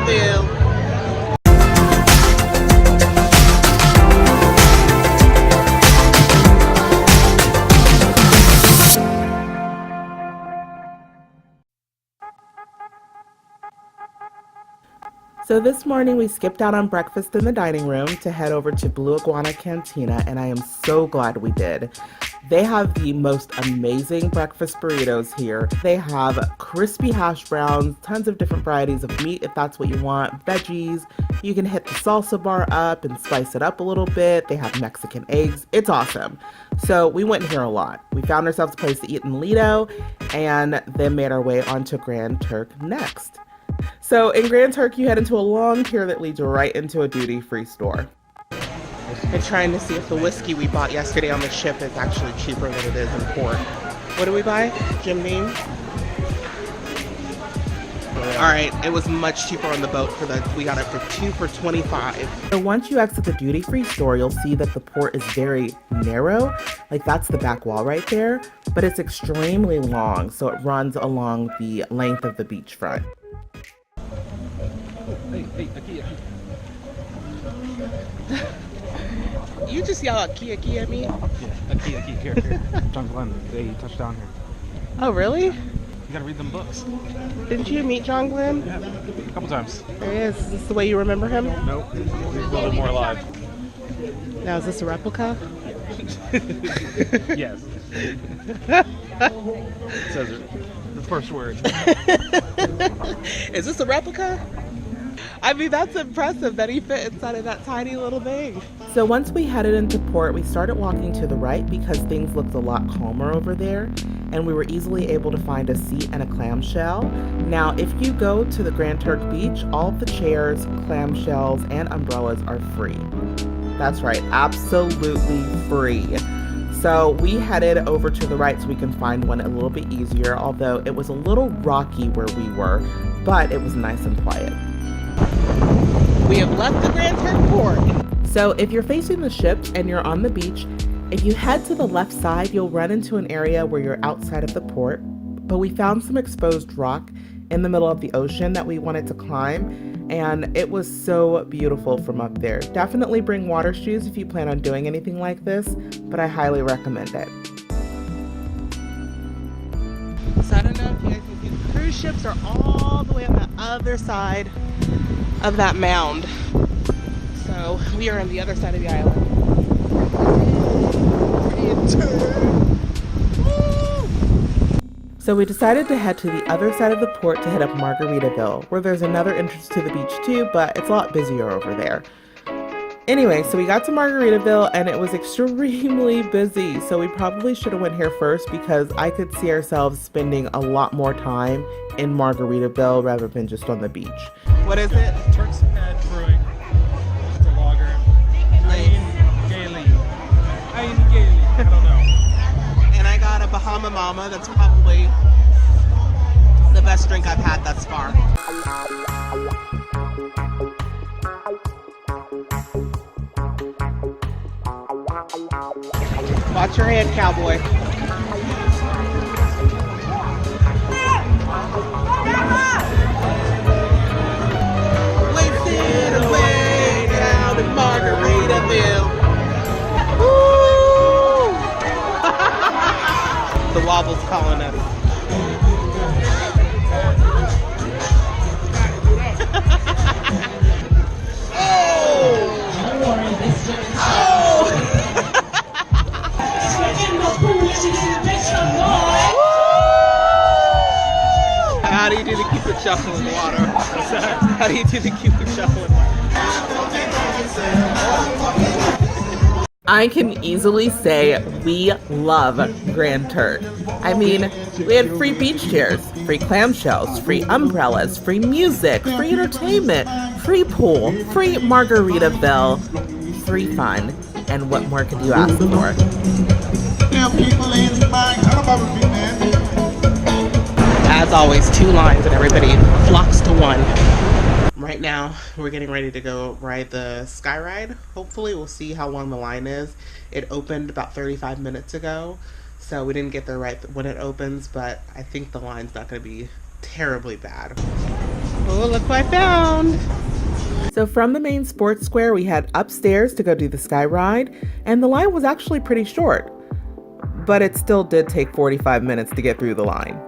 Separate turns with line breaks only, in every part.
Margaritaville. So this morning we skipped out on breakfast in the dining room to head over to Blue Iguana Cantina, and I am so glad we did. They have the most amazing breakfast burritos here. They have crispy hash browns, tons of different varieties of meat if that's what you want, veggies. You can hit the salsa bar up and spice it up a little bit. They have Mexican eggs. It's awesome. So we went here a lot. We found ourselves a place to eat in Lido and then made our way onto Grand Turk next. So in Grand Turk, you head into a long pier that leads right into a duty-free store. And trying to see if the whiskey we bought yesterday on the ship is actually cheaper than it is in port. What did we buy? Jim Beam? Alright, it was much cheaper on the boat we got it for 2 for $25. So once you exit the duty-free store, you'll see that the port is very narrow. Like that's the back wall right there, but it's extremely long, so it runs along the length of the beachfront.
Hey, Aki.
You just yell Aki at me?
Yeah, Aki, here. John Glenn, they touched down here.
Oh, really?
You gotta read them books.
Didn't you meet John Glenn?
Yeah, a couple times.
There he is. Is this the way you remember him?
Nope, he's a little bit more alive.
Now, is this a replica?
Yes. It says it. The first word.
Is this a replica? I mean, that's impressive that he fit inside of that tiny little thing. So once we headed into port, we started walking to the right because things looked a lot calmer over there, and we were easily able to find a seat and a clamshell. Now, if you go to the Grand Turk beach, all of the chairs, clamshells, and umbrellas are free. That's right, absolutely free. So we headed over to the right so we can find one a little bit easier, although it was a little rocky where we were, but it was nice and quiet. We have left the Grand Turk port. So if you're facing the ship and you're on the beach, if you head to the left side, you'll run into an area where you're outside of the port. But we found some exposed rock in the middle of the ocean that we wanted to climb, and it was so beautiful from up there. Definitely bring water shoes if you plan on doing anything like this, but I highly recommend it. So I don't know if you guys can see, the cruise ships are all the way on the other side of that mound. So we are on the other side of the island. So we decided to head to the other side of the port to hit up Margaritaville, where there's another entrance to the beach too, but it's a lot busier over there. Anyway, so we got to Margaritaville and it was extremely busy, so we probably should have went here first because I could see ourselves spending a lot more time in Margaritaville rather than just on the beach. What is it?
Turks Brewing. It's a lager. Gaily. I don't know.
And I got a Bahama Mama. That's probably the best drink I've had thus far. Watch your hand, cowboy. Wasted away down in Margaritaville. Woo! The wobble's calling us. How do you do the Cupid shuffle in the water? How do you do the Cupid shuffle? I can easily say we love Grand Turk. I mean, we had free beach chairs, free clamshells, free umbrellas, free music, free entertainment, free pool, free Margaritaville, free fun, and what more could you ask for? As always, 2 lines and everybody flocks to one. Right now, we're getting ready to go ride the sky ride. Hopefully, we'll see how long the line is. It opened about 35 minutes ago, so we didn't get there right when it opens, but I think the line's not going to be terribly bad. Oh, look what I found. So from the main sports square, we head upstairs to go do the sky ride, and the line was actually pretty short, but it still did take 45 minutes to get through the line.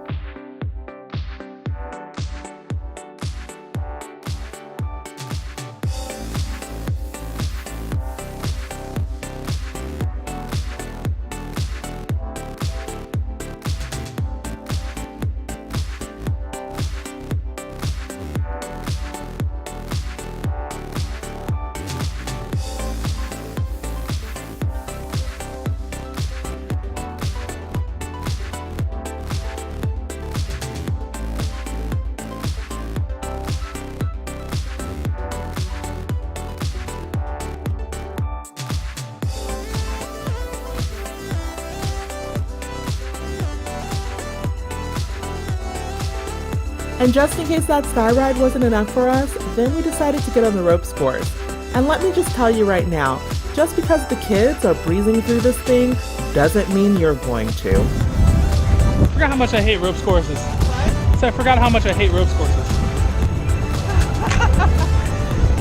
And just in case that sky ride wasn't enough for us, then we decided to get on the ropes course. And let me just tell you right now, just because the kids are breezing through this thing doesn't mean you're going to.
I forgot how much I hate ropes courses. What? So I forgot how much I hate ropes courses.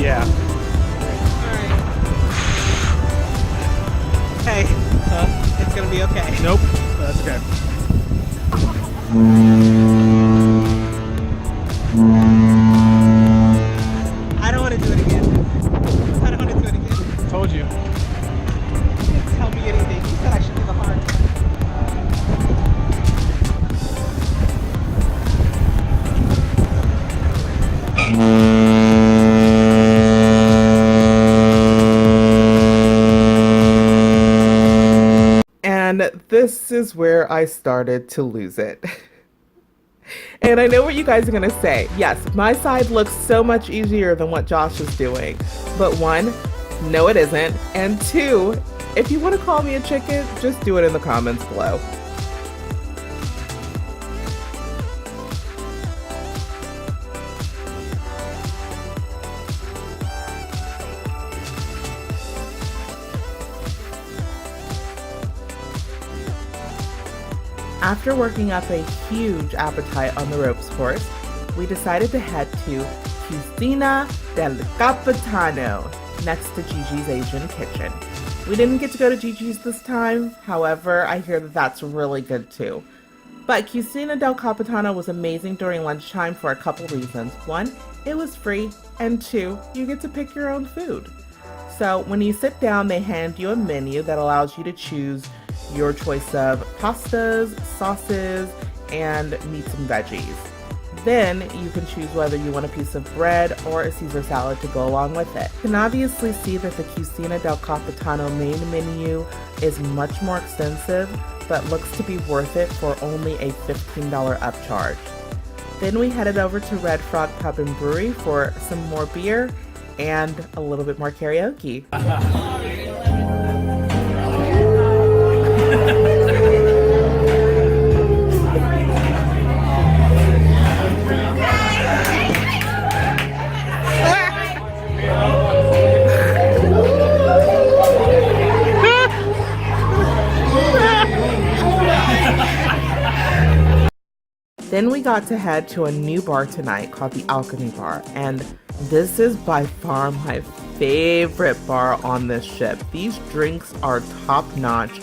Yeah.
Alright. Hey, it's gonna be okay.
Nope, that's okay.
I don't want to do it again. I don't want to do it again.
Told you.
You didn't tell me anything. You said I should do the hard one. And this is where I started to lose it. And I know what you guys are going to say. Yes, my side looks so much easier than what Josh is doing. But one, no it isn't. And two, if you want to call me a chicken, just do it in the comments below. After working up a huge appetite on the ropes course, we decided to head to Cucina del Capitano, next to Gigi's Asian kitchen. We didn't get to go to Gigi's this time, however, I hear that that's really good too. But Cucina del Capitano was amazing during lunchtime for a couple reasons. One, it was free, and two, you get to pick your own food. So when you sit down, they hand you a menu that allows you to choose your choice of pastas, sauces, and meats and veggies. Then you can choose whether you want a piece of bread or a Caesar salad to go along with it. You can obviously see that the Cucina del Capitano main menu is much more extensive, but looks to be worth it for only a $15 upcharge. Then we headed over to Red Frog Pub and Brewery for some more beer and a little bit more karaoke. Then we got to head to a new bar tonight called the Alchemy Bar, and this is by far my favorite bar on this ship. These drinks are top-notch,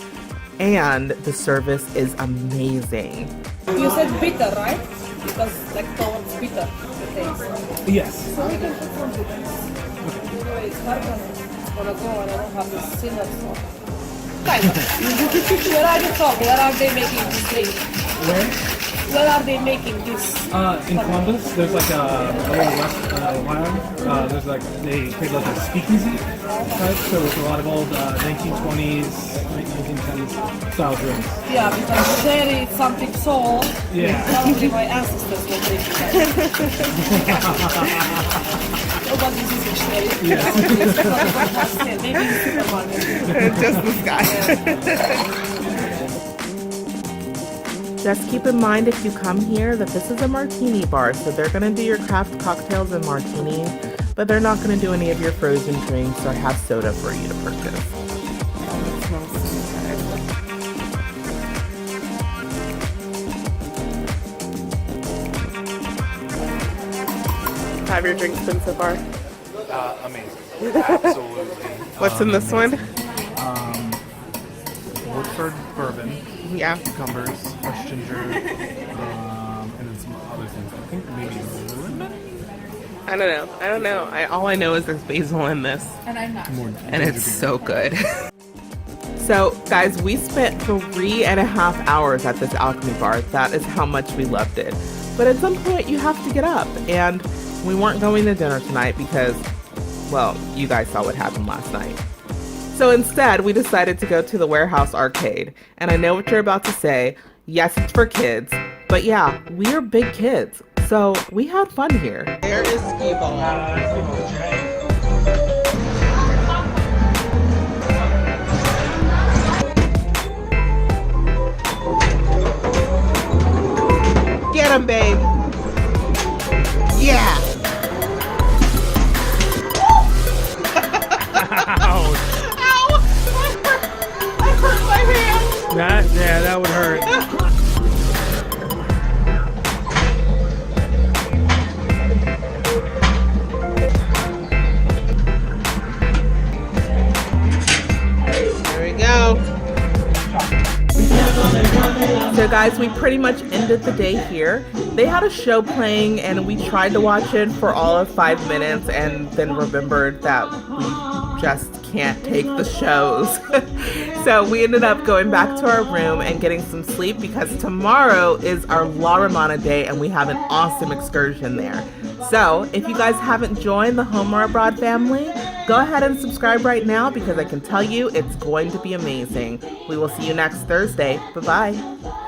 and the service is amazing.
You said bitter, right? Because like towards bitter, the taste.
Yes.
So we can put some bitters. Anyway, it's hard gonna go and I don't have the sinner salt. Kind of. Where are you from? Where are they making this drink? Where are they making this?
In Columbus, there's like a little west line. There's like, they create like a speakeasy, right? So it's a lot of old 1920s, 1910s style drinks.
Yeah, because sherry is something so.
Yeah.
Probably my ancestors were drinking that. But this is a sherry.
Yeah.
Maybe in the supermarket.
Just this guy. Just keep in mind if you come here that this is a martini bar, so they're going to do your craft cocktails and martinis, but they're not going to do any of your frozen drinks or have soda for you to purchase. have your drinks been so far?
Amazing. Absolutely.
What's in this one?
Woodford bourbon,
Yeah.
cucumbers, fresh ginger, and then some other things. I think maybe lemon?
I don't know. All I know is there's basil in this.
And I'm not.
And it's so good. So, guys, we spent 3.5 hours at this Alchemy Bar. That is how much we loved it. But at some point, you have to get up. And we weren't going to dinner tonight because, well, you guys saw what happened last night. So instead, we decided to go to the Warehouse Arcade. And I know what you're about to say. Yes, it's for kids. But yeah, we are big kids. So we had fun here. There is skee ball. Get him, babe. Yeah.
Ouch.
Ow! I hurt my hand.
That would hurt.
There we go. So guys, we pretty much ended the day here. They had a show playing and we tried to watch it for all of 5 minutes and then remembered that we just can't take the shows. So we ended up going back to our room and getting some sleep because tomorrow is our La Romana day and we have an awesome excursion there. So if you guys haven't joined the Home or Abroad family, go ahead and subscribe right now because I can tell you it's going to be amazing. We will see you next Thursday. Bye-bye.